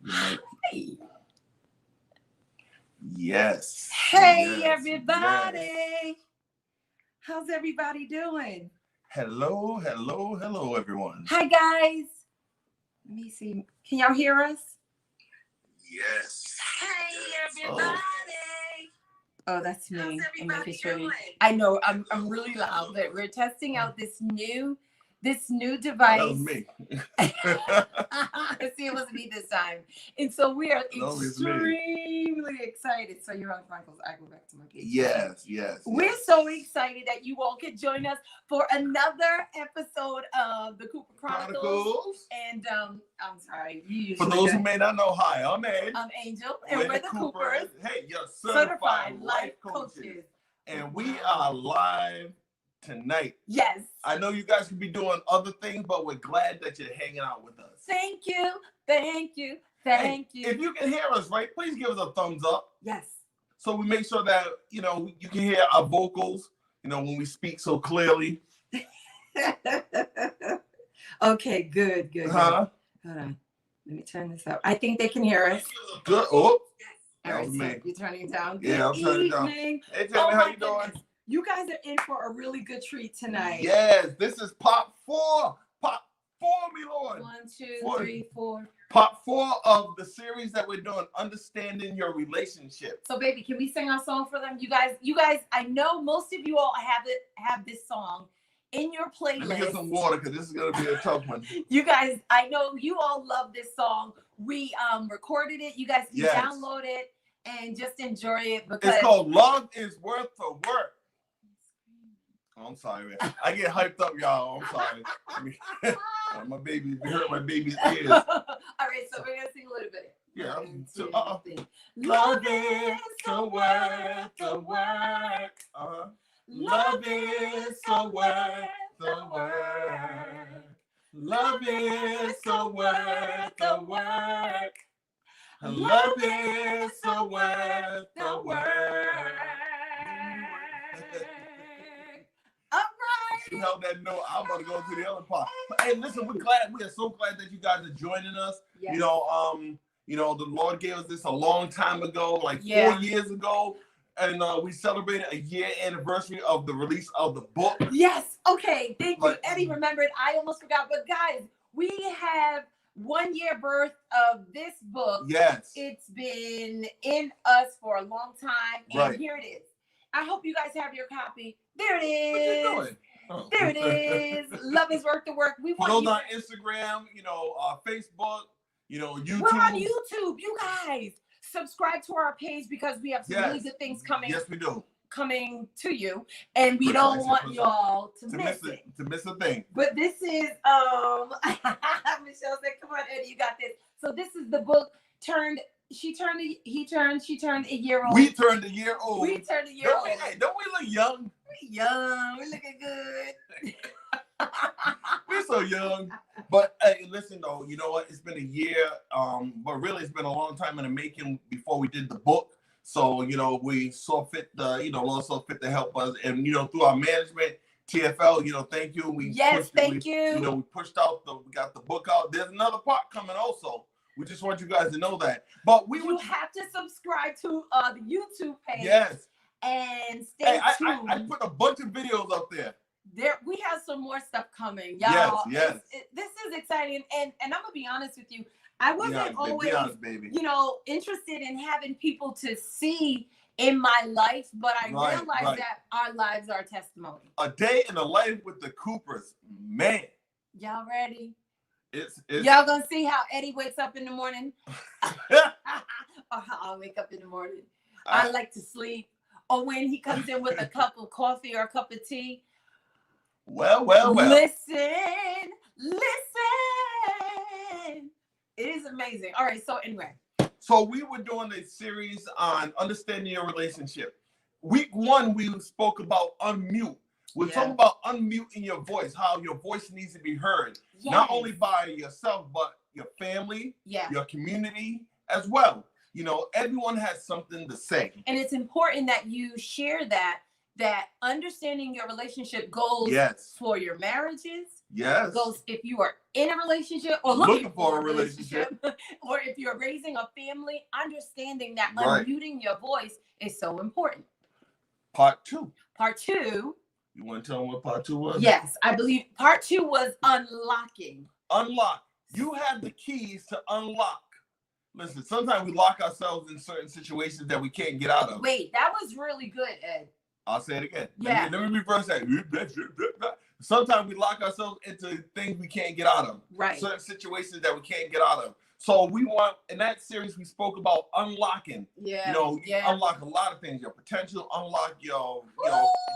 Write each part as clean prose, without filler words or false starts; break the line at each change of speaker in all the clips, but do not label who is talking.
Hi.
Yes.
Hey,
Yes.
everybody.
Yes.
How's everybody doing?
Hello, hello, hello, everyone.
Hi, guys. Let me see. Can y'all hear us?
Yes.
Hey, everybody. Oh, that's me. I'm making sure. I know. I'm really loud. But we're testing out this new device.
That was me.
See, it wasn't me this time. And so we are
No, it's me.
extremely excited. So you're on Chronicles. I go back to my page.
Yes, yes.
We're so excited that you all could join us for another episode of the Cooper Chronicles. And I'm sorry.
For those who may not know, hi, I'm Ed.
I'm Angel. And we're the Coopers.
Hey, you're certified life coaches. And we are live tonight.
Yes.
I know you guys could be doing other things, but we're glad that you're hanging out with us.
Thank you. Thank you. Thank you.
If you can hear us, right, please give us a thumbs up.
Yes.
So we make sure that, you can hear our vocals, when we speak so clearly.
Okay, good.
Huh?
Hold on. Let me turn this up. I think they can hear us.
Good. Oh.
All right, so you're turning it down.
Yeah, I'm turning it down. Hey, Tammy, how you doing?
You guys are in for a really good treat tonight.
Yes, this is Pop 4. Pop 4, me Lord.
1, 2, 3, 4.
Part 4 of the series that we're doing, Understanding Your Relationship.
So, baby, can we sing our song for them? You guys, I know most of you all have this song in your playlist.
Let me get some water because this is going to be a tough one.
You guys, I know you all love this song. We recorded it. You guys can download it and just enjoy it. Because
it's called Love is Worth the Work. Oh, I'm sorry, man. I get hyped up, y'all. I'm sorry. My baby, we hurt my baby's ears.
All right, so we're gonna sing a little bit.
Yeah.
Love is so worth the work. Love is so worth the work. Love is so worth the work. Love is so worth the work.
You held that note. I'm about to go to the other part. But, hey, listen, we are so glad that you guys are joining us. Yes. The Lord gave us this a long time ago, like 4 years ago. And we celebrated a year anniversary of the release of the book.
Yes. Okay. Thank you. Eddie remembered. I almost forgot. But guys, we have 1 year birth of this book.
Yes.
It's been in us for a long time. And here it is. I hope you guys have your copy. There it is.
What you doing?
Oh. There it is. Love is worth the work.
We want on Instagram, Facebook, YouTube.
We're on YouTube. You guys subscribe to our page because we have some really good things coming.
Yes, we do.
Coming to you, and we don't want y'all to miss it.
To miss a thing.
But this is Michelle said, "Come on, Eddie, you got this." So this is the book She turned a year old.
We turned a year old.
We turned a year old.
Hey, don't we look young?
We're young. We're looking good.
We're so young. But hey, listen though, you know what? It's been a year, but really it's been a long time in the making before we did the book. So, we saw fit Lord saw fit to help us. And through our management, TFL, thank you.
We
pushed out we got the book out. There's another part coming also. We just want you guys to know that. But you
have to subscribe to the YouTube page.
Yes.
And stay tuned.
I put a bunch of videos up there.
We have some more stuff coming, y'all.
Yes.
This is exciting, and I'm gonna be honest with you. I wasn't always, interested in having people to see in my life, but I realized that our lives are testimony.
A day in the life with the Coopers, man.
Y'all ready?
It's
y'all gonna see how Eddie wakes up in the morning, or how I wake up in the morning. I like to sleep, or when he comes in with a cup of coffee or a cup of tea.
Well.
Listen. It is amazing. All right. So anyway.
So we were doing a series on understanding your relationship. Week 1, we spoke about unmute. We're talking about unmuting your voice, how your voice needs to be heard, not only by yourself, but your family, your community as well. Everyone has something to say.
And it's important that you share that that understanding your relationship goals for your marriages.
Yes.
Goes if you are in a relationship or looking for a relationship or if you're raising a family, understanding that unmuting your voice is so important.
Part 2.
Part 2.
You want to tell them what part 2 was?
Yes, I believe part 2 was unlocking.
Unlock. You have the keys to unlock. Listen, sometimes we lock ourselves in certain situations that we can't get out of.
Wait, that was really good, Ed.
I'll say it again.
Yeah.
Let me reverse that. Sometimes we lock ourselves into things we can't get out of.
Right.
Certain situations that we can't get out of. So we want, in that series, we spoke about unlocking.
Yeah.
You know, you unlock a lot of things. Your potential, unlock your,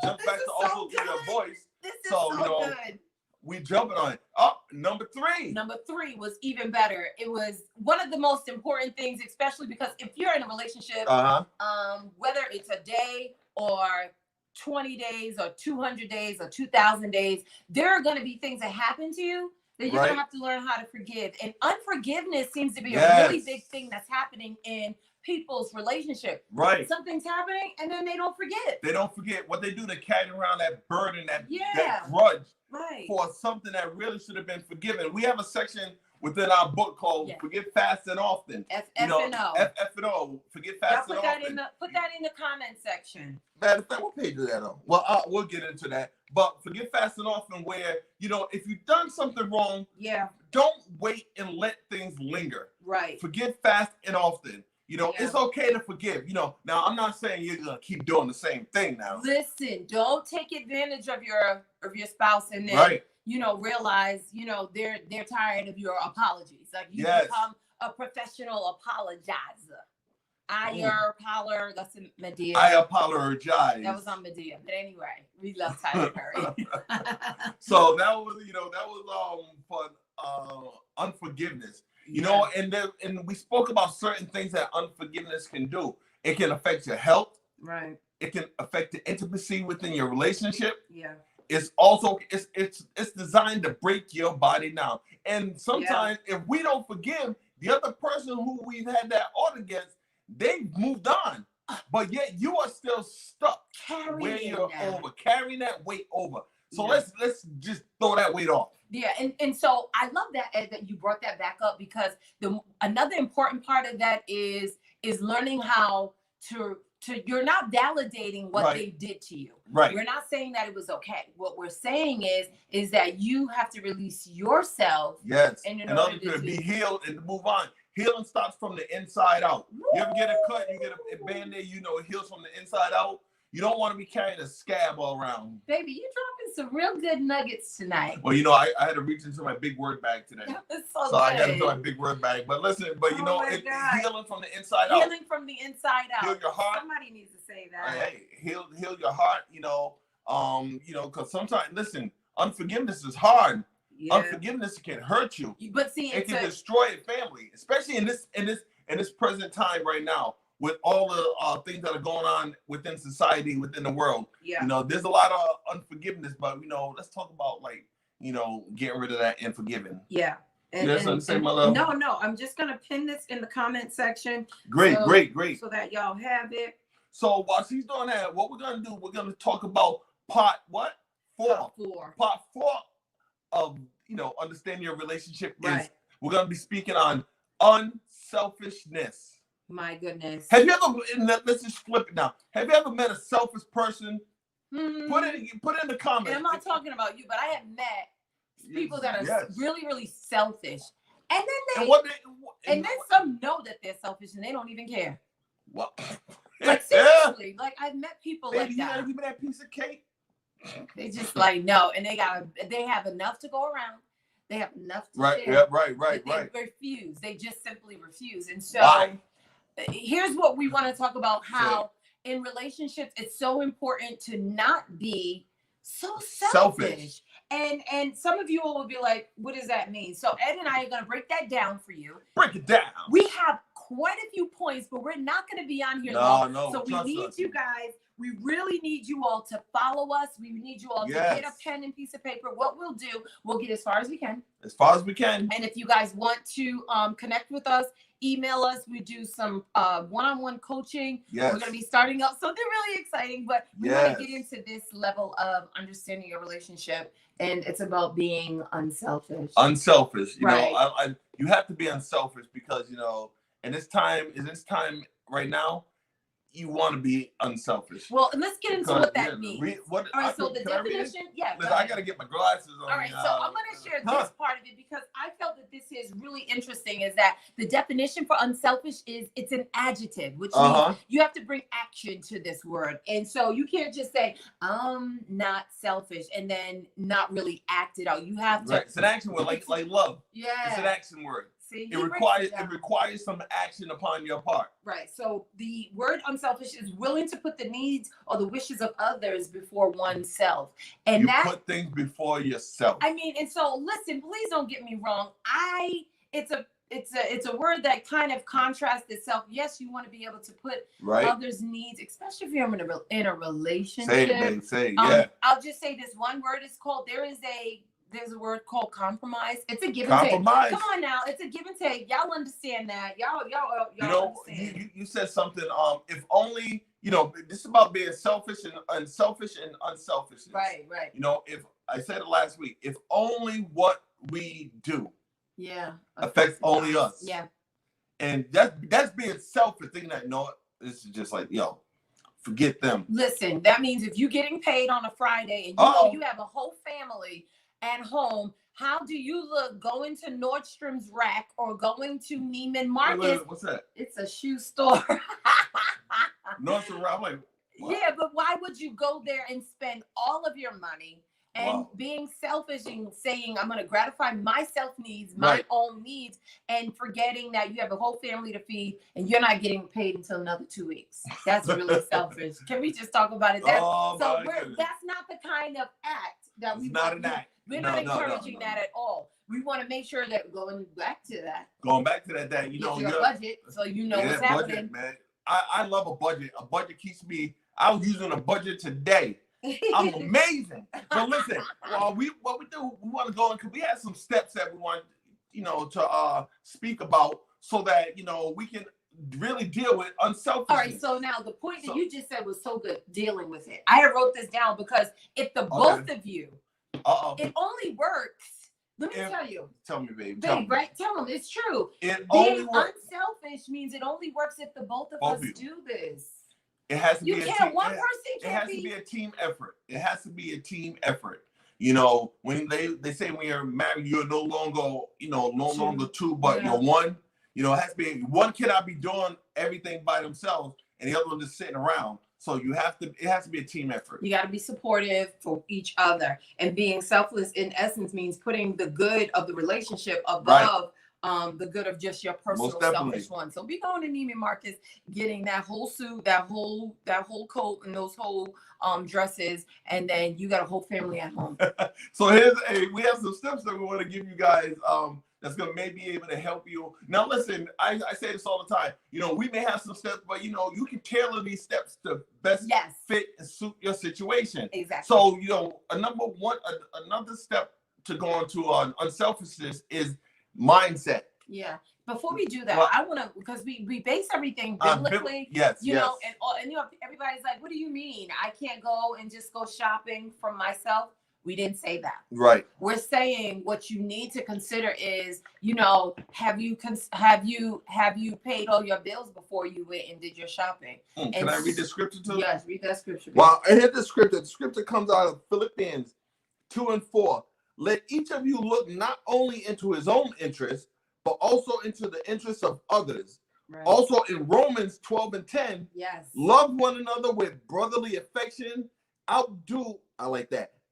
jump back to also your voice.
This is so good.
We jumping on it. Oh, number 3.
Number 3 was even better. It was one of the most important things, especially because if you're in a relationship, whether it's a day or 20 days or 200 days or 2,000 days, there are going to be things that happen to you that you're going to have to learn how to forgive. And unforgiveness seems to be a really big thing that's happening in people's relationship.
Right.
Something's happening and then they don't forget.
They don't forget what they do. They carry around that burden, that grudge for something that really should have been forgiven. We have a section within our book called Forgive Fast and Often.
F-F-and-O.
F-F-and-O. Forgive Fast and Often.
Put that in the comment section.
Matter of fact, what page is that on? Well, we'll get into that. But forgive fast and often where, if you've done something wrong, don't wait and let things linger.
Right.
Forgive fast and often. It's okay to forgive. Now I'm not saying you're gonna keep doing the same thing now.
Listen, don't take advantage of your spouse and then realize they're tired of your apologies. Like you become a professional apologizer. That's in Medea.
I apologize.
That was on Medea. But anyway, we love Tyler Perry.
So that was for unforgiveness. And we spoke about certain things that unforgiveness can do. It can affect your health.
Right.
It can affect the intimacy within your relationship.
Yeah.
It's also it's designed to break your body down. And sometimes if we don't forgive the other person who we've had that ought against, they've moved on. But yet you are still stuck carrying that weight over. So let's just throw that weight off.
Yeah, and so I love that, Ed, that you brought that back up because another important part of that is learning how to you're not validating what they did to you.
Right.
We're not saying that it was okay. What we're saying is that you have to release yourself.
Yes. In order to be healed and to move on. Healing starts from the inside out. Woo! You ever get a cut, you get a Band-Aid, it heals from the inside out. You don't want to be carrying a scab all around.
Baby, you're dropping some real good nuggets tonight.
Well, I had to reach into my big word bag today.
That was so
I got into my big word bag. But listen, it's healing from the inside out.
Healing from the inside out.
Heal your heart.
Somebody needs to say that.
Hey, heal your heart, because sometimes, listen, unforgiveness is hard. Yeah. Unforgiveness can hurt you.
But see,
it can destroy a family, especially in this present time right now. With all the things that are going on within society, within the world, there's a lot of unforgiveness. But let's talk about getting rid of that and forgiving.
Yeah.
You have something to say, my love?
No. I'm just gonna pin this in the comment section.
Great.
So that y'all have it.
So while she's doing that, what we're gonna do? We're gonna talk about part 4. Part 4 of understanding your relationship is we're gonna be speaking on unselfishness.
My goodness.
Have you ever, let's just flip it now. Have you ever met a selfish person?
Mm-hmm.
Put it in the comments.
And I'm not talking about you, but I have met people that are really, really selfish. And then then some know that they're selfish and they don't even care.
What?
Like seriously, like I've met people like that.
You not even that piece of cake?
They just no, and they have enough to go around. They have enough to share.
Right.
They refuse. They just simply refuse. And so here's what we want to talk about, how in relationships it's so important to not be so selfish. And some of you will be like, what does that mean? So Ed and I are going to break that down for you.
Break it down.
We have quite a few points, but we're not going to be on here long.
No,
so we need you guys. We really need you all to follow us. We need you all to get a pen and piece of paper. What we'll do, we'll get as far as we can.
As far as we can.
And if you guys want to connect with us, email us. We do some one-on-one coaching.
Yes.
We're going to be starting up something really exciting, but we want to get into this level of understanding your relationship. And it's about being unselfish.
Unselfish. You know, you have to be unselfish because, you know, in this time right now, you want to be unselfish.
Well, let's get into what that means. All right, so the definition,
I got to get my glasses on.
All right, so I'm going to share this part of it because I felt that this is really interesting, is that the definition for unselfish is it's an adjective, which means you have to bring action to this word. And so you can't just say, I'm not selfish, and then not really act it out. You have to.
Right. It's an action word, like love.
Yeah.
It's an action word.
See,
it requires some action upon your part.
Right. So the word unselfish is willing to put the needs or the wishes of others before oneself. And
you put things before yourself.
I mean, and so listen, please don't get me wrong. It's a word that kind of contrasts itself. Yes, you want to be able to put others' needs, especially if you're in a relationship.
Say it, babe. Say it. Yeah.
I'll just say this one word is called. There's a word called compromise. It's a give and take. Come on now, it's a give and take. Y'all understand that? Y'all
you know,
understand.
You said something. If only, you know, this is about being selfish and unselfishness.
Right.
You know, if I said it last week, if only what we do, affects only us.
Yeah.
And that's being selfish. Thinking that, no, this is just like, yo, forget them.
Listen, that means if you're getting paid on a Friday and you know you have a whole family at home, how do you look going to Nordstrom's Rack or going to Neiman Marcus?
Wait, what's that?
It's a shoe store.
Nordstrom Rack. I'm like, what?
Yeah, but why would you go there and spend all of your money and being selfish and saying, I'm going to gratify my self needs, my own needs, and forgetting that you have a whole family to feed and you're not getting paid until another 2 weeks? That's really selfish. Can we just talk about it? That's not the kind of act that we want. We're not encouraging that at all. We want to make sure that going back to that, you know, your budget, so you know what's happening.
Budget, man. I love a budget. A budget keeps me. I was using a budget today. I'm amazing. But listen, what we do, we want to go in because we have some steps that we want, you know, to speak about so that, you know, we can really deal with unselfishness.
All right, so now the point that you just said was so good, dealing with it. I wrote this down because if the both of you, it only works. Let me tell you.
Tell me, babe.
Tell them it's true.
Being
unselfish means it only works if the both of us do this.
It has to be
one person can't
it has to be a team effort. It has to be a team effort. You know, when they say when you're married, you're no longer, you know, longer two, but you're one. You know, it has to be one cannot be doing everything by themselves and the other one just sitting around. So it has to be a team effort.
You got to be supportive for each other, and being selfless in essence means putting the good of the relationship above the good of just your personal selfish one. So be going to Neiman Marcus, getting that whole suit, that whole coat, and those whole dresses, and then you got a whole family at home.
So we have some steps that we want to give you guys. That's going to maybe be able to help you. Now, listen, I say this all the time. You know, we may have some steps, but, you know, you can tailor these steps to best fit and suit your situation.
Exactly.
So, you know, another step to go into unselfishness is mindset.
Yeah. Before we do that, I want to, because we base everything biblically. You know, and you know, everybody's like, what do you mean? I can't go and just go shopping for myself. We didn't say that.
Right.
We're saying what you need to consider is, you know, have you paid all your bills before you went and did your shopping?
Can I read the scripture too?
Yes, read that scripture.
Well, I hit the scripture. The scripture comes out of Philippians 2:4. Let each of you look not only into his own interest, but also into the interests of others. Right. Also in Romans 12:10, love one another with brotherly affection.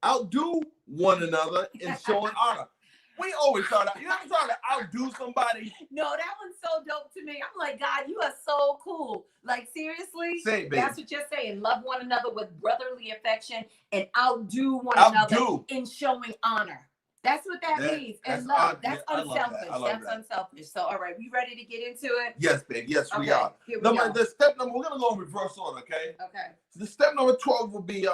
Outdo one another in showing honor. We always try to, you ever try to outdo somebody?
No, that one's so dope to me. I'm like, God, you are so cool. Like, seriously?
Say it, baby.
That's what you're saying. Love one another with brotherly affection and outdo one another in showing honor. That's what that means. And love. That's unselfish. That's unselfish. So, all right, we ready to get into it?
Yes, babe. Yes, we are.
Here we go.
The step number, we're gonna go in reverse order, okay?
Okay.
So the step number 12 will be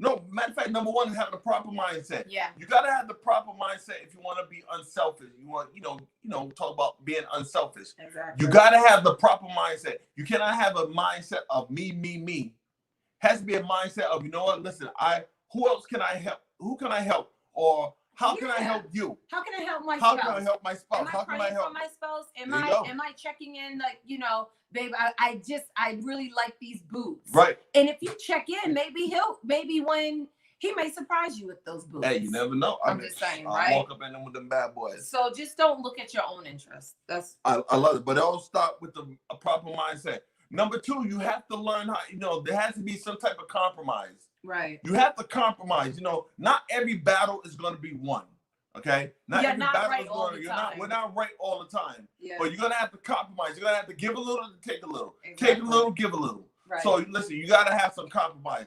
no, matter of fact, number 1 is having the proper mindset.
Yeah.
You gotta have the proper mindset if you want to be unselfish. You want, talk about being unselfish.
Exactly.
You gotta have the proper mindset. You cannot have a mindset of me. Has to be a mindset of, you know what? Listen, who else can I help? Who can I help? Or how can I help you?
How can I help my
How
spouse?
can I help my spouse?
How can I help my spouse? Am I checking in like, babe, I really like these boots.
Right.
And if you check in, maybe when he may surprise you with those boots.
Hey, you never know.
I'm just saying, right?
Walk up in them with them bad boys.
So just don't look at your own interests.
I love it, but it all start with a proper mindset. Number 2, you have to learn how, there has to be some type of compromise.
Right.
You have to compromise. Not every battle is going to be won. Okay. Not every battle
right
is going to. We're not right all the time.
Yeah.
But you're going to have to compromise. You're going to have to give a little to take a little. Exactly. Take a little, give a little.
Right.
So listen, you got to have some compromise.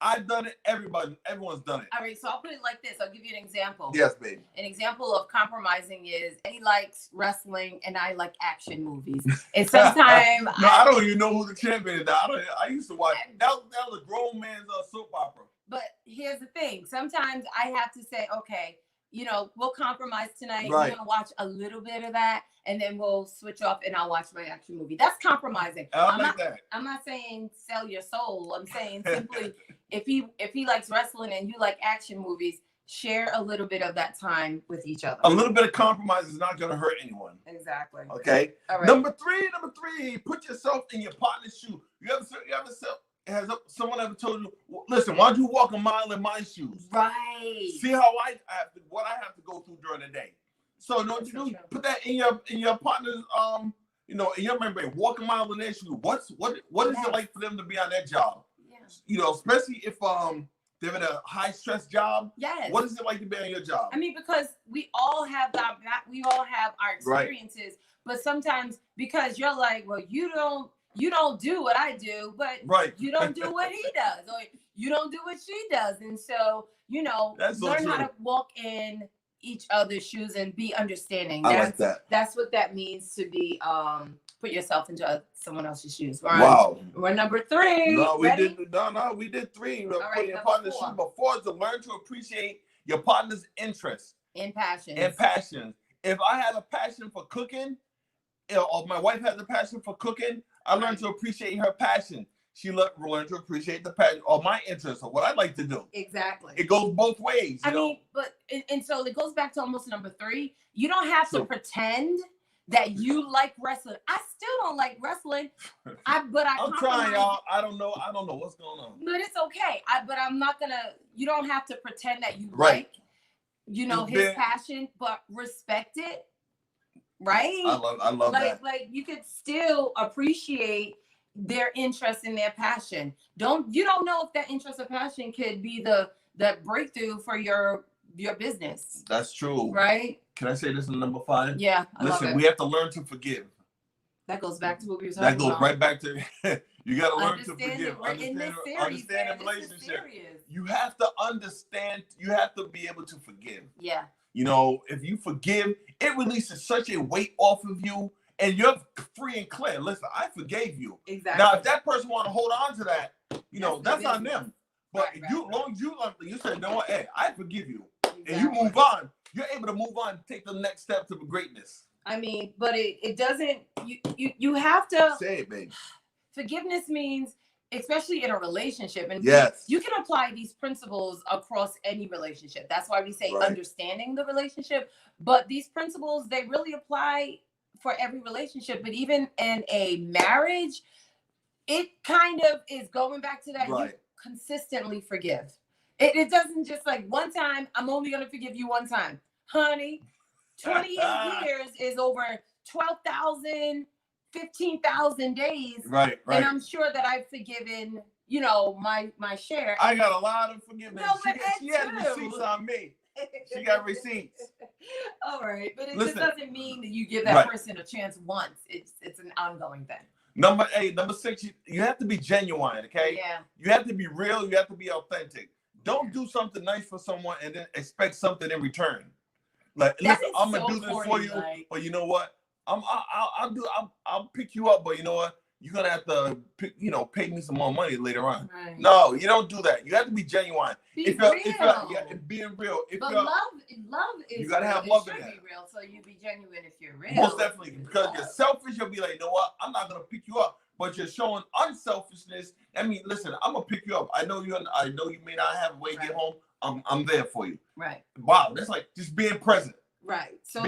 I've done it. Everyone's done it.
All right. So I'll put it like this. I'll give you an example.
Yes, baby. An
example of compromising is he likes wrestling and I like action movies. And sometimes
I don't even know who the champion is. I used to watch. That was a grown man's soap opera.
But here's the thing. Sometimes I have to say, okay, we'll compromise tonight.
Right.
We're going to watch a little bit of that, and then we'll switch off, and I'll watch my action movie. That's compromising.
I'm not
saying sell your soul. I'm saying simply, if he likes wrestling and you like action movies, share a little bit of that time with each other.
A little bit of compromise is not going to hurt anyone.
Exactly.
Okay.
All right.
Number three, put yourself in your partner's shoe. Has someone ever told you, listen, why don't you walk a mile in my shoes?
Right.
See how what I have to go through during the day. So don't you do? Put that in your partner's in your membrane. Walk a mile in their shoes. What is it like for them to be on their job? Yeah. Especially if they're in a high stress job.
Yes.
What is it like to be on your job?
I mean, because we all have our experiences, right. But sometimes because you're like, well, you don't do what I do, but you don't do what he does, or you don't do what she does. And so, learn how to walk in each other's shoes and be understanding.
I like that.
That's what that means to be, put yourself into someone else's shoes. Right?
Wow.
We're number 3.
No, we did 3. Put your partner's shoes. But 4 is to learn to appreciate your partner's interests.
And passions.
If I have a passion for cooking, or my wife has a passion for cooking, I learned to appreciate her passion. She learned to appreciate the passion or my interest or what I like to do.
Exactly.
It goes both ways.
I mean, and so it goes back to almost number 3. You don't have to pretend that you like wrestling. I still don't like wrestling. I'm
trying, y'all. I don't know what's going on.
But it's okay. But I'm not gonna. You don't have to pretend that you like, his passion, but respect it. Right?
I love that.
Like you could still appreciate their interest and their passion. You don't know if that interest or passion could be the breakthrough for your business.
That's true.
Right?
Can I say this in number 5?
Yeah.
Listen, we have to learn to forgive.
That goes back to what we were talking about.
That goes right back to you got to learn to forgive.
Understand
the relationship. You have to understand. You have to be able to forgive.
Yeah.
If you forgive, it releases such a weight off of you, and you're free and clear. Listen, I forgave you.
Exactly.
Now, if that person want to hold on to that, that's on them. But long as you say, no, hey, I forgive you, and you move on, you're able to move on, take the next step to greatness.
I mean, but it doesn't. You have to
say it, baby.
Forgiveness means, especially in a relationship, and
yes,
you can apply these principles across any relationship. That's why we say understanding the relationship. But these principles, they really apply for every relationship. But even in a marriage, it kind of is going back to that. You consistently forgive. It doesn't just like one time, I'm only going to forgive you one time. Honey, 28 years is over 12,000, 15,000 days.
Right.
And I'm sure that I've forgiven, my share.
I got a lot of forgiveness.
No,
she had receipts on me. She got receipts.
All right. But it just doesn't mean that you give that person a chance once. It's an ongoing thing.
Number 6, you have to be genuine, okay?
Yeah.
You have to be real. You have to be authentic. Don't do something nice for someone and then expect something in return. Like, listen, I'm gonna do this for you, but you know what? I'll pick you up, but you know what? You're gonna have to pay me some more money later on. Right. No, you don't do that. You have to be genuine.
Being real. Love is
you gotta have
real.
love
in
that.
Be real, so you be genuine if you're real.
Most definitely, because you're selfish. You'll be like, you know what? I'm not gonna pick you up, but you're showing unselfishness. I mean, listen, I'm gonna pick you up. I know you may not have a way to get home. I'm there for you.
Right.
Wow, that's like just being present.
Right. So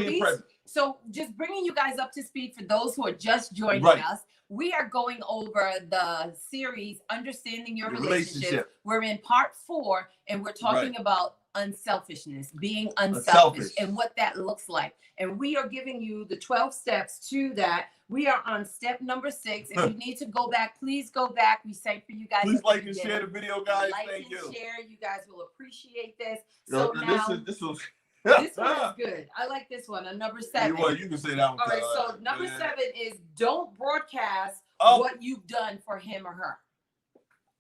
just bringing you guys up to speed for those who are just joining us. We are going over the series, Understanding Your Relationship. We're in part 4, and we're talking about unselfishness, being unselfish, and what that looks like. And we are giving you the 12 steps to that. We are on step number 6. If you need to go back, please go back. We say for you guys.
Please like and share the video, guys. Thank you.
Share. You guys will appreciate this.
So now
this one is good. I like this one. Number 7.
You can say that one.
All right. So number 7 is don't broadcast what you've done for him or her.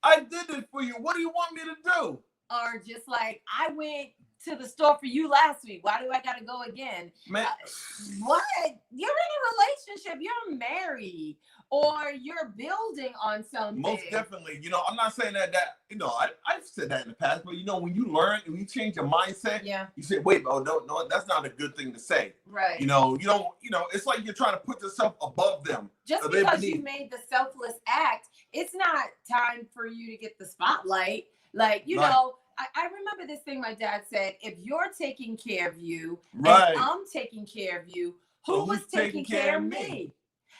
I did it for you. What do you want me to do?
Or just like, I went to the store for you last week. Why do I got to go again?
Man,
what? You're in a relationship. You're married. Or you're building on something.
Most definitely. I'm not saying that I've said that in the past, but when you learn and you change your mindset, you say, wait, no, that's not a good thing to say.
Right.
You don't, it's like you're trying to put yourself above them.
Just because you made the selfless act, it's not time for you to get the spotlight. Like, I remember this thing my dad said, if you're taking care of you and I'm taking care of you, who's taking care of me?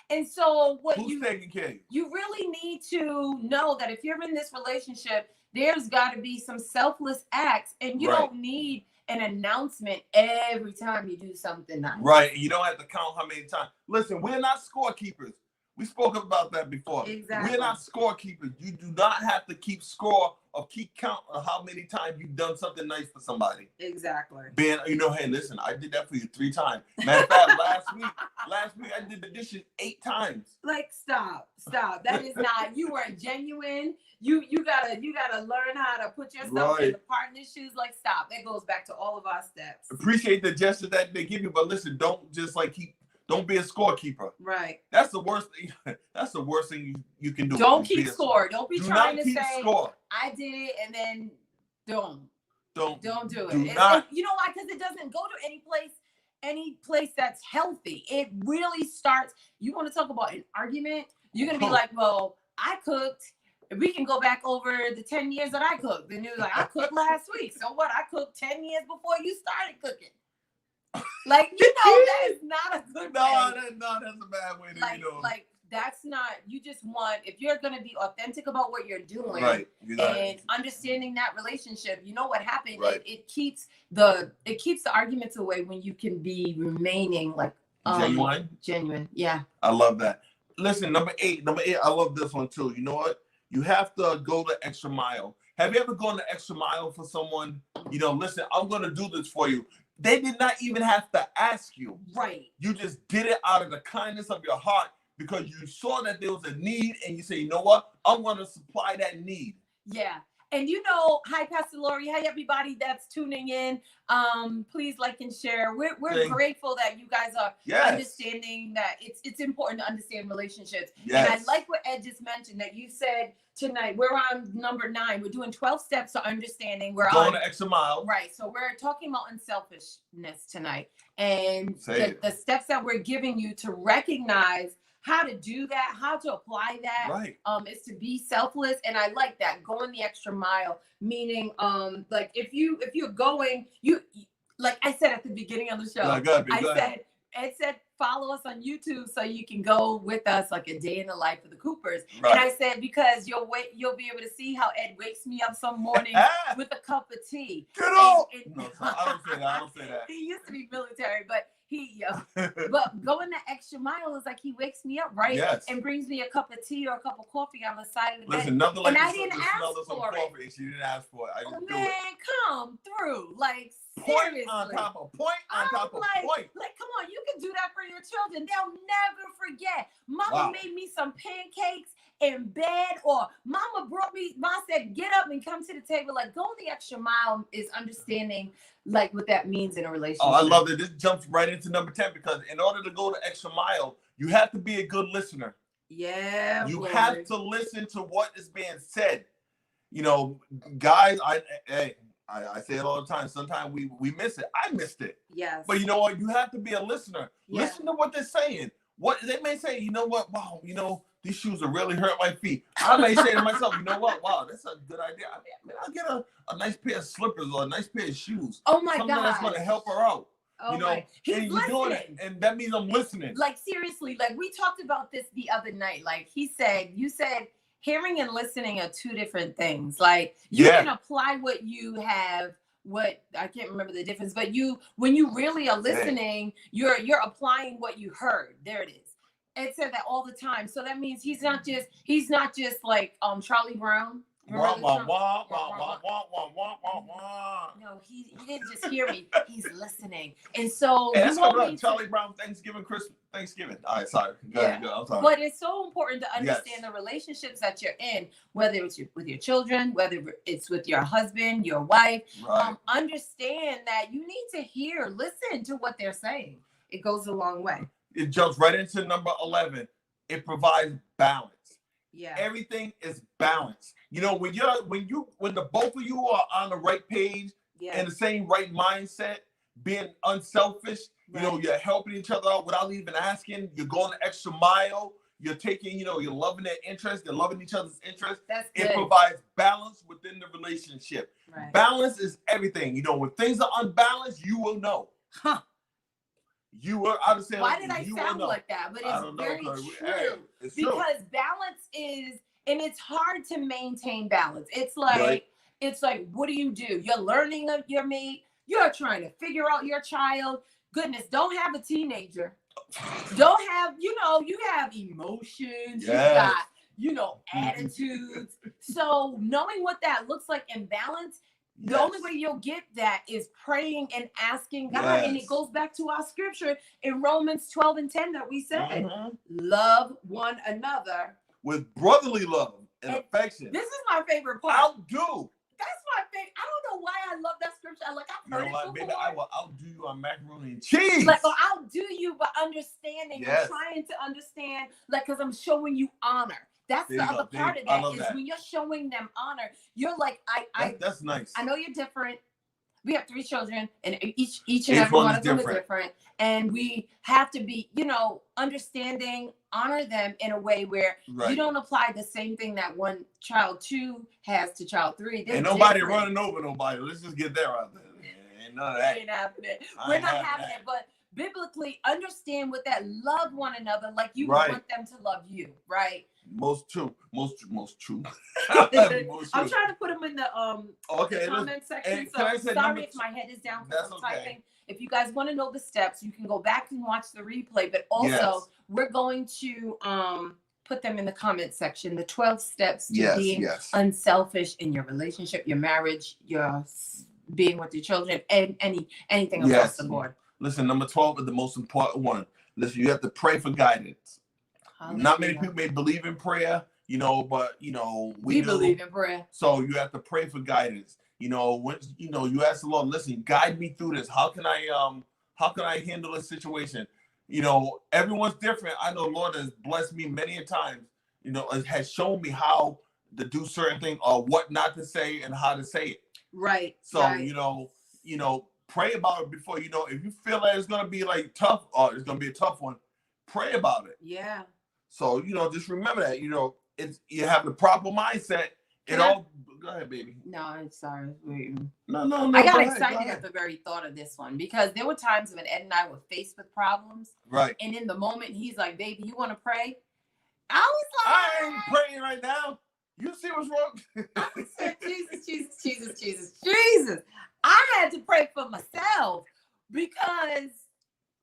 And so
who's taking care of you?
You really need to know that if you're in this relationship, there's got to be some selfless acts, and you don't need an announcement every time you do something nice.
Right. You don't have to count how many times. Listen, we're not scorekeepers. We spoke about that before.
Exactly.
We're not scorekeepers. You do not have to keep score or keep count of how many times you've done something nice for somebody.
Exactly.
Ben, hey, listen, I did that for you 3 times. Matter of fact, last week I did the dishes 8 times.
Like, stop. That is not. You weren't genuine. You gotta learn how to put yourself in the partner's shoes. Like, stop. That goes back to all of our steps.
Appreciate the gesture that they give you, but listen, don't just like don't be a scorekeeper.
Right.
That's the worst thing. That's the worst thing you can do.
Don't keep score. Don't be trying to say,
score.
I did it, and then don't do it.
You know
why? Because it doesn't go to any place that's healthy. It really starts. You want to talk about an argument? You're gonna be like, well, I cooked. We can go back over the 10 years that I cooked. And you're like, I cooked last week. So what? I cooked 10 years before you started cooking. Like, that is not a good way.
No, that's a bad way to,
Like, that's not, you just want, if you're going to be authentic about what you're doing and understanding that relationship, you know what happened?
Right.
It keeps the arguments away when you can be remaining like genuine. Yeah.
I love that. Listen, number 8, I love this one too. You know what? You have to go the extra mile. Have you ever gone the extra mile for someone? Listen, I'm going to do this for you. They did not even have to ask you.
Right.
You just did it out of the kindness of your heart because you saw that there was a need and you say, you know what? I'm going to supply that need.
Yeah. And hi, Pastor Lori. Hi, everybody that's tuning in. Please like and share. We're grateful that you guys are understanding that it's important to understand relationships.
Yes.
And I like what Ed just mentioned, that you said tonight, we're on number 9. We're doing 12 steps to understanding. We're
going the extra mile.
Right. So we're talking about unselfishness tonight. And the steps that we're giving you to recognize how to do that, how to apply that, is to be selfless. And I like that, going the extra mile, meaning like if you're going, you like I said at the beginning of the show, Ed said follow us on YouTube so you can go with us like a day in the life of the Coopers.
Right.
And I said, because you'll be able to see how Ed wakes me up some morning with a cup of tea.
Get off! No, I don't say that.
He used to be military, but but going the extra mile is like he wakes me up, right?
Yes.
And brings me a cup of tea or a cup of coffee on the side of the bed.
Listen, nothing like
I didn't ask for it.
She didn't ask for it. I just
do it. Come through. Like,
point on top of point.
Like, come on, you can do that for your children. They'll never forget. Mama made me some pancakes in bed, or mama said, get up and come to the table. Like, going the extra mile is understanding like what that means in a relationship.
Oh, I love that. This jumps right into number 10, because in order to go the extra mile, you have to be a good listener.
Yeah.
You have to listen to what is being said. You know, guys, I say it all the time. Sometimes we miss it. I missed it.
Yes.
But you know what? You have to be a listener. Yeah. Listen to what they're saying. What they may say, you know what? Wow, you know, these shoes are really hurt my feet. I may say to myself, you know what? Wow, that's a good idea. I mean, I'll get a nice pair of slippers or a nice pair of shoes.
Oh my God.
Something that's going to help her out.
Oh,
you know,
he's
and you're doing it, and that means I'm listening.
Like, seriously, like, we talked about this the other night. Like, you said hearing and listening are two different things. Like, you can apply what you have. What, I can't remember the difference, but when you really are listening, you're applying what you heard. There it is. It said that all the time. So that means he's not just like Charlie Brown. No, he didn't just hear me. He's listening. And so
that's Charlie Brown Thanksgiving. All right, sorry. Go ahead. I'm sorry.
But it's so important to understand the relationships that you're in, whether it's with your children, whether it's with your husband, your wife. Right. Understand that you need to listen to what they're saying. It goes a long way.
It jumps right into number 11. It provides balance.
Yeah.
Everything is balanced. You know, when the both of you are on the right page and the same right mindset, being unselfish, you know, you're helping each other out without even asking, you're going the extra mile, you're taking, you know, you're loving their interest, you're loving each other's interest.
That's good.
It provides balance within the relationship.
Right.
Balance is everything. You know, when things are unbalanced, you will know.
Huh.
You will understand.
Why did I sound like that? But it's very true. Because balance is, and it's hard to maintain balance. It's like, what do? You're learning of your mate. You're trying to figure out your child. Goodness, don't have a teenager. Don't have, you have emotions.
Yes.
You got, attitudes. So knowing what that looks like in balance, the only way you'll get that is praying and asking God. Yes. And it goes back to our scripture in Romans 12:10 that we said, love one another
with brotherly love and affection.
This is my favorite part.
Outdo.
That's my favorite. I don't know why I love that scripture. I've heard it before.
Baby, I will outdo you on macaroni and cheese.
Like, outdo you by understanding. Yes. I'm trying to understand, because I'm showing you honor. That's the other part of that is when you're showing them honor, you're like,
that's nice.
I know you're different. We have 3 children, and each and every one of them is different. And we have to be, understanding, honor them in a way where you don't apply the same thing that one child 2 has to child 3.
Ain't nobody running over nobody. Let's just get there out there. Ain't none of that.
Ain't happening. We're not having it, but biblically understand what that love one another like you want them to love you, right?
Most true.
I'm trying to put them in the comment section. So sorry if my head is down because I'm typing. If you guys want to know the steps, you can go back and watch the replay. But also, we're going to put them in the comment section. The 12 steps to being unselfish in your relationship, your marriage, your being with your children, and anything across the board.
Listen, number 12 is the most important one. Listen, you have to pray for guidance. Hallelujah. Not many people may believe in prayer, but we
believe in prayer.
So you have to pray for guidance. When you ask the Lord, listen, guide me through this. How can I handle this situation? Everyone's different. I know the Lord has blessed me many a times. Has shown me how to do certain things or what not to say and how to say it.
Right.
So pray about it before. If you feel that it's gonna be tough or it's gonna be a tough one, pray about it.
Yeah.
So just remember that it's you have the proper mindset. Go ahead, baby.
No, I'm sorry.
No.
I got excited at the very thought of this one because there were times when Ed and I were faced with problems.
Right.
And in the moment, he's like, "Baby, you want to pray?" I was like,
"I ain't praying right now. You see what's wrong?"
I said, Jesus. I had to pray for myself because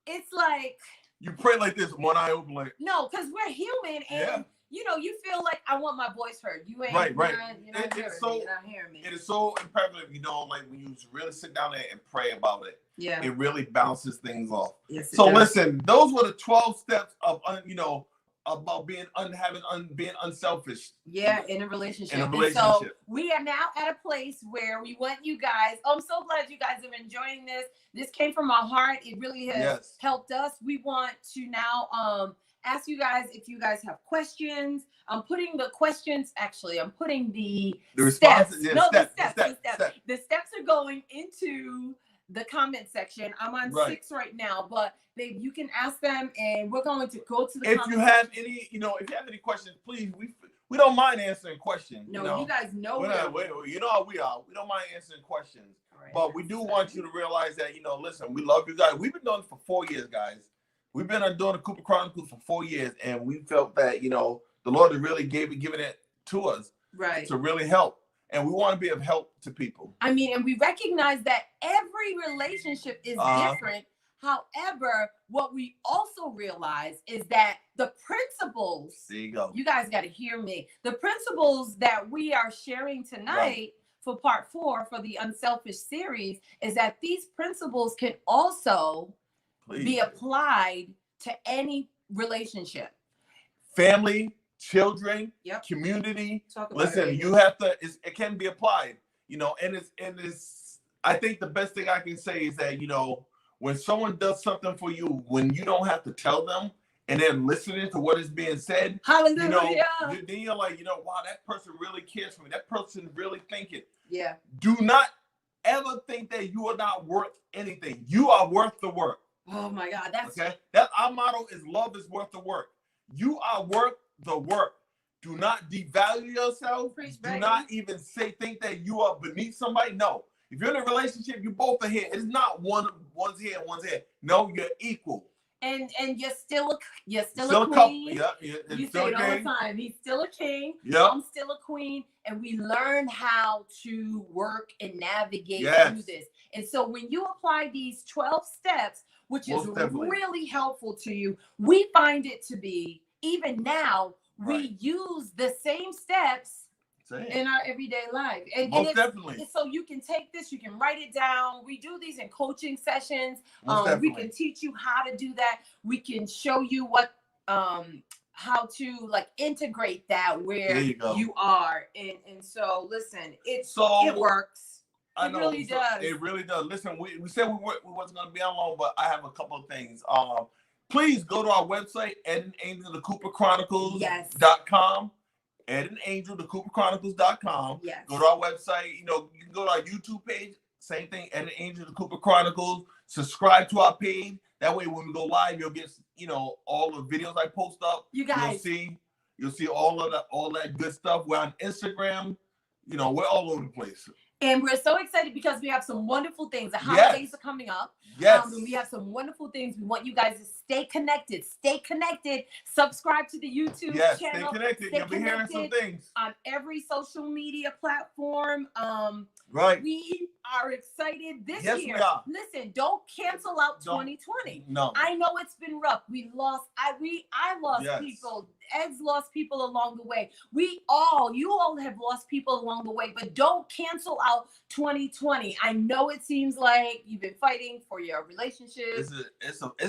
it's like
you pray like this, one eye open, like
no, because we're human and you feel like I want my voice heard. You ain't
right.
You're not hearing me.
It is so imperative, when you really sit down there and pray about it.
Yeah,
it really bounces things off.
Yes,
so listen, those were the 12 steps of being unselfish.
Yeah, in a relationship.
And
so we are now at a place where we want you guys. I'm so glad you guys are enjoying this. This came from our heart. It really has helped us. We want to now ask you guys if you guys have questions. I'm putting the questions. Actually, I'm putting the steps. The steps are going into the comment section. I'm on 6 right now, but you can ask them, and we're going to go to the.
If you have any questions, please, we don't mind answering questions.
No, you guys know.
You know how we are. We don't mind answering questions, but we do want you to realize that listen, we love you guys. We've been doing it for 4 years, guys. We've been doing the Cooper Chronicles for 4 years, and we felt that the Lord has really given it to us, to really help. And we want to be of help to people.
I mean, and we recognize that every relationship is different. However, what we also realize is that the principles,
there you go.
You guys got to hear me. The principles that we are sharing tonight for part 4 for the Unselfish series is that these principles can also be applied to any relationship.
Family, children, community. Listen, you have to. It can be applied, and it's. I think the best thing I can say is that when someone does something for you, when you don't have to tell them, and then listening to what is being said,
hallelujah.
Then you're like, wow, that person really cares for me. That person really thinking.
Yeah.
Do not ever think that you are not worth anything. You are worth the work.
Oh my God, that's
okay. That our motto is love is worth the work. You are worth the work. Do not devalue yourself. Do not even think that you are beneath somebody. No. If you're in a relationship, you both are here. It's not one's here and one's here. No, you're equal.
And you're still a queen. You say it all the time. He's still a king. I'm still a queen. And we learn how to work and navigate through this. And so when you apply these 12 steps, which is really helpful to you, we find it to be, even now, we use the same steps in our everyday life. And definitely. So you can take this, you can write it down. We do these in coaching sessions. We can teach you how to do that. We can show you what how to integrate that where you are. And so listen, it works.
I know.
Really does.
It really does. Listen, we said we wasn't going to be on long, but I have a couple of things. Please go to our website, EdenAngelTheCooperChronicles.com. EdenAngelTheCooperChronicles.com.
Yes.
Go to our website. You can go to our YouTube page. Same thing, Eden Angel the Cooper Chronicles. Subscribe to our page. That way, when we go live, you'll get all the videos I post up.
You guys,
you'll see all that good stuff. We're on Instagram. We're all over the place.
And we're so excited because we have some wonderful things. The holidays are coming up.
Yes.
And we have some wonderful things. We want you guys to stay connected. Stay connected. Subscribe to the YouTube channel.
Stay connected. You'll be hearing some things.
On every social media platform. We are excited this year.
Yes, we are.
Listen, don't cancel out 2020.
No.
I know it's been rough. I lost people. Ed's lost people along the way. You all have lost people along the way, but don't cancel out 2020. I know it seems like you've been fighting for your relationship.
It's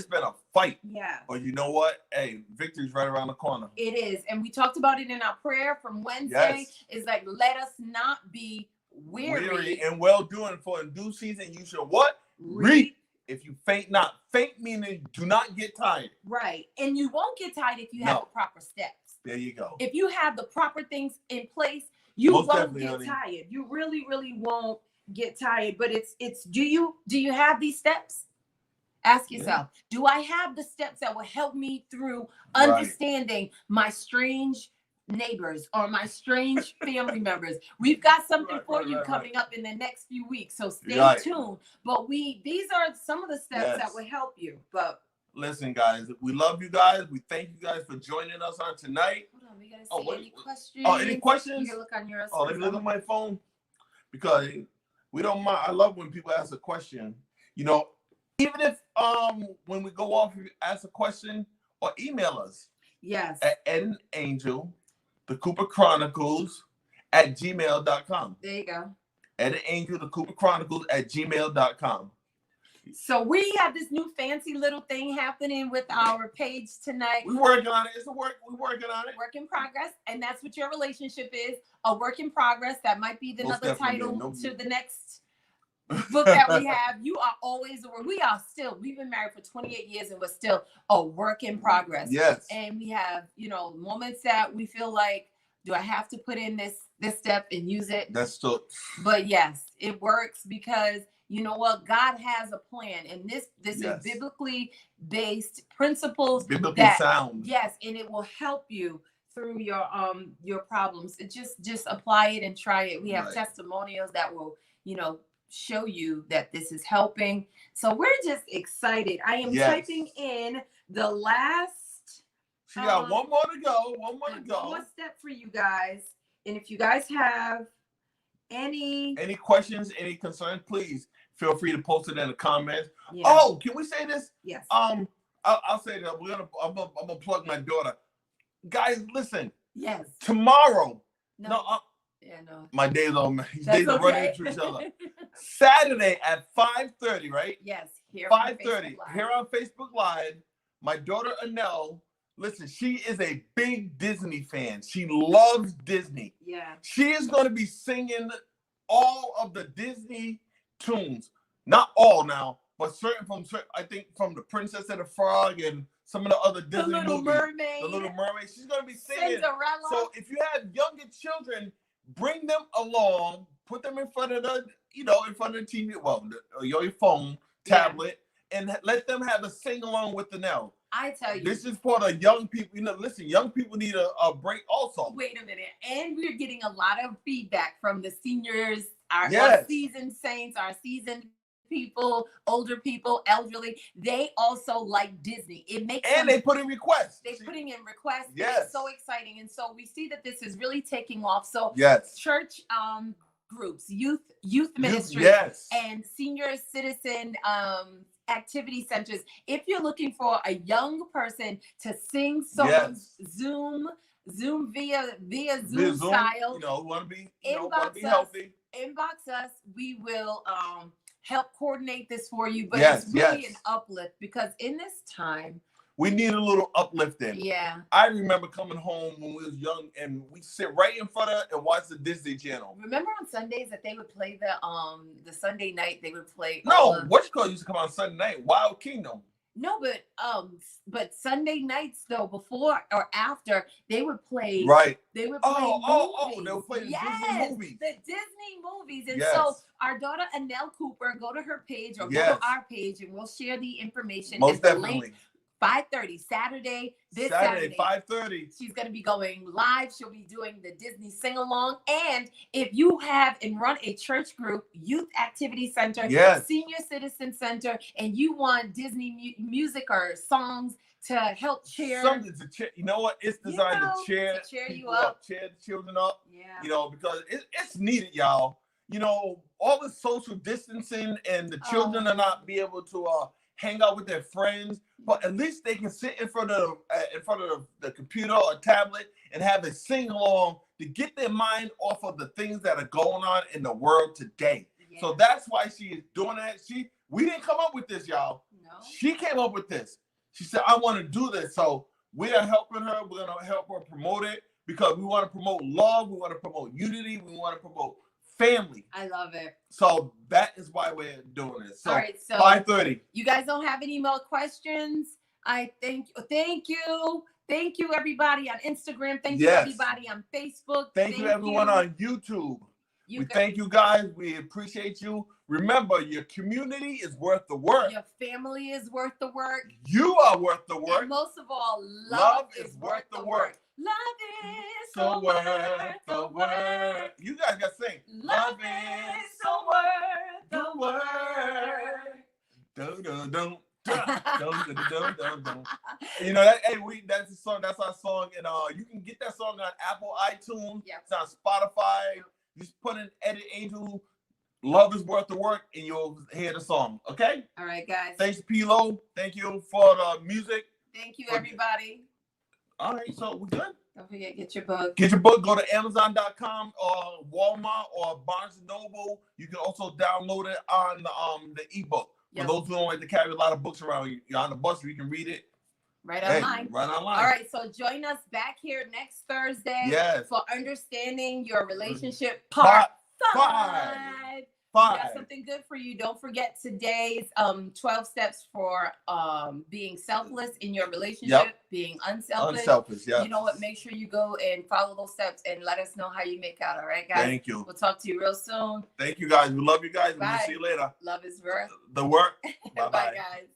been a fight.
Yeah.
But you know what? Hey, victory's right around the corner.
It is. And we talked about it in our prayer from Wednesday. It's like, let us not be weary
and well doing, for in due season you should what? Reap. If you faint not. Faint meaning do not get tired.
Right. And you won't get tired if you have the proper steps.
There you go.
If you have the proper things in place, you won't get tired. You really, really won't get tired. But it's do you have these steps? Ask yourself, do I have the steps that will help me through understanding my strange neighbors or my strange family members? We've got something for you coming up in the next few weeks, so stay tuned. But these are some of the steps that will help you. But
listen, guys, we love you guys. We thank you guys for joining us on tonight.
Hold on, we gotta see any questions.
Any questions?
You can look on yours.
Let me look at my phone, because we don't mind. I love when people ask a question. Even if when we go off, you ask a question or email us.
Yes.
At EdenAngelTheCooperChronicles@gmail.com.
There you go.
EdenAngelTheCooperChronicles@gmail.com.
So we have this new fancy little thing happening with our page tonight.
We're working on it. It's a work. We're working on it.
Work in progress, and that's what your relationship is, a work in progress. That might be another title to the next book that we have. You are always a work. We've been married for 28 years and we're still a work in progress.
Yes.
And we have, moments that we feel like, do I have to put in this step and use it?
That's still.
But yes, it works because you know what? God has a plan, and this is biblically based principles.
Biblically sound.
Yes, and it will help you through your problems. It just apply it and try it. We have testimonials that will, show you that this is helping. So we're just excited. I am typing in the last.
She got one more to go. One
more step for you guys. And if you guys have any
questions, any concerns, please feel free to post it in the comments. Yeah. Oh, can we say this?
Yes.
I'll say that I'm gonna plug my daughter. Guys, listen.
Yes.
Tomorrow.
No.
My days are running into each other. Saturday at 5:30, right?
Yes.
Here 5:30. Here on Facebook Live. My daughter Anel. Listen, she is a big Disney fan. She loves Disney.
Yeah.
She is going to be singing all of the Disney tunes. Not all now, but I think from The Princess and the Frog and some of the other Disney movies. The Little Mermaid. She's going to be singing.
Cinderella.
So if you have younger children, bring them along. Put them in front of the TV, your phone, tablet, and let them have a sing along with the Nell.
I tell you,
this is for the young people. Listen, young people need a break also.
Wait a minute. And we're getting a lot of feedback from the seniors, our seasoned saints, our seasoned people, older people, elderly. They also like Disney. It makes
they put in requests.
Putting in requests.
Yes.
It's so exciting. And so we see that this is really taking off. So church groups, youth ministry, and senior citizen activity centers. If you're looking for a young person to sing songs, Zoom via Zoom style,
want to be healthy.
Inbox us. We will help coordinate this for you. But it's really an uplift because in this time,
we need a little uplifting.
Yeah.
I remember coming home when we was young and we sit right in front of and watch the Disney Channel.
Remember on Sundays that they would play the Sunday night, they would play.
What's called used to come on Sunday night? Wild Kingdom.
No, but Sunday nights though, before or after, they would play.
Right.
They would play movies.
They would play the Disney movies.
The Disney movies. And so our daughter Anel Cooper, go to her page or go to our page and we'll share the information.
Most definitely.
Link. 5:30 Saturday.
Saturday 5:30.
She's going to be going live. She'll be doing the Disney sing along. And if you have and run a church group, youth activity center, senior citizen center, and you want Disney music or songs to help cheer
something to cheer, you know what? It's designed to cheer
you up,
cheer the children up.
Yeah.
Because it's needed, y'all. All the social distancing and the children are not be able to hang out with their friends, but at least they can sit in front of the computer or tablet and have a sing along to get their mind off of the things that are going on in the world today. Yeah. So that's why she is doing that. We didn't come up with this, y'all.
No.
She came up with this. She said, I want to do this. So we are helping her. We're going to help her promote it because we want to promote love. We want to promote unity. We want to promote family.
I love it.
So that is why we're doing this. So,
all right, so
5:30.
You guys don't have any more questions? I thank you everybody on Instagram. Thank you everybody on Facebook.
Thank you everyone on YouTube. Thank you guys. We appreciate you. Remember, your community is worth the work.
Your family is worth the work.
You are worth the work.
And most of all, love is worth the work. Love is
so worth the work. You guys got to sing.
Love is so worth the work.
Dun, dun, dun. That's a song. That's our song, and you can get that song on Apple, iTunes. It's on Spotify. Just put in Edit Angel. Love is worth the work, and you'll hear the song. Okay.
All right, guys.
Thanks, P-Lo. Thank you for the music.
Thank you, everybody.
All right, so we're good.
Don't forget, get your book.
Get your book. Go to Amazon.com or Walmart or Barnes & Noble. You can also download it on the ebook. For those who don't like to carry a lot of books around, you're on the bus, you can read it.
Right online.
Right online.
All right, so join us back here next Thursday for Understanding Your Relationship Part 5. We got something good for you. Don't forget today's 12 steps for being selfless in your relationship, being unselfish. You know what? Make sure you go and follow those steps and let us know how you make out. All right, guys?
Thank you.
We'll talk to you real soon.
Thank you, guys. We love you guys.
Bye.
We'll see you later.
Love is work.
The work.
Bye, guys.